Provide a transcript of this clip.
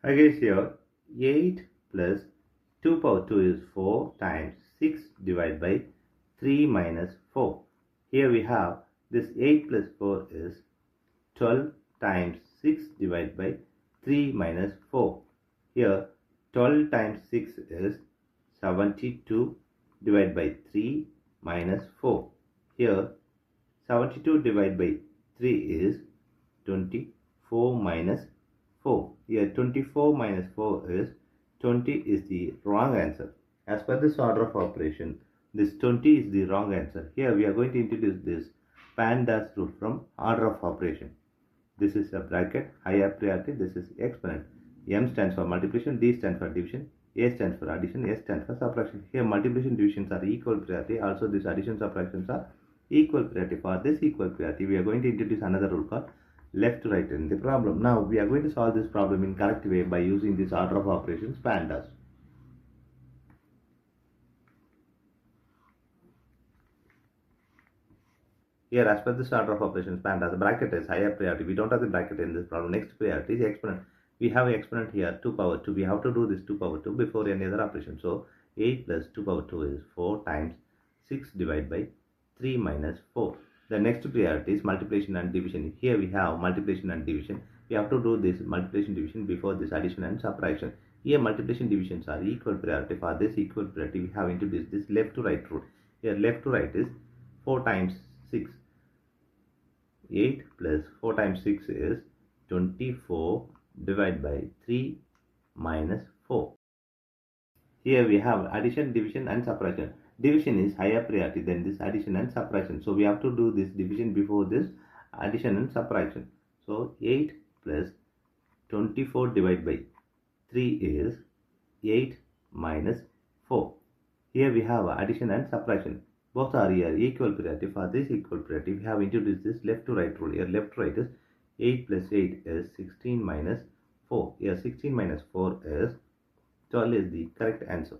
I guess here 8 plus 2 power 2 is 4 times 6 divided by 3 minus 4. Here we have this 8 plus 4 is 12 times 6 divided by 3 minus 4. Here 12 times 6 is 72 divided by 3 minus 4. Here 72 divided by 3 is 24 minus 4. Here 24 minus 4 is 20 is the wrong answer. As per this order of operation, this 20 is the wrong answer. Here we are going to introduce this PEMDAS rule from order of operation. This is a bracket, higher priority, this is exponent. M stands for multiplication, D stands for division, A stands for addition, S stands for subtraction. Here multiplication divisions are equal priority. Also these addition subtractions are equal priority. For this equal priority, we are going to introduce another rule called left to right in the problem. Now we are going to solve this problem in correct way by using this order of operations PEMDAS. Here, as per this order of operations PEMDAS, the bracket is higher priority. We don't have the bracket in this problem. Next priority is exponent. We have an exponent here 2 power 2. We have to do this 2 power 2 before any other operation. So 8 plus 2 power 2 is 4 times 6 divided by 3 minus 4. The next priority is multiplication and division. Here we have multiplication and division. We have to do this multiplication division before this addition and subtraction. Here multiplication divisions are equal priority. For this equal priority, we have introduced this left to right rule. Here left to right is 4 times 6. 8 plus 4 times 6 is 24 divided by 3 minus 4. Here we have addition, division and subtraction. Division is higher priority than this addition and subtraction. So we have to do this division before this addition and subtraction. So 8 plus 24 divided by 3 is 8 minus 4. Here we have addition and subtraction. Both are here equal priority. For this equal priority, we have introduced this left to right rule. Here left to right is 8 plus 8 is 16 minus 4. Here 16 minus 4 is 12 is the correct answer.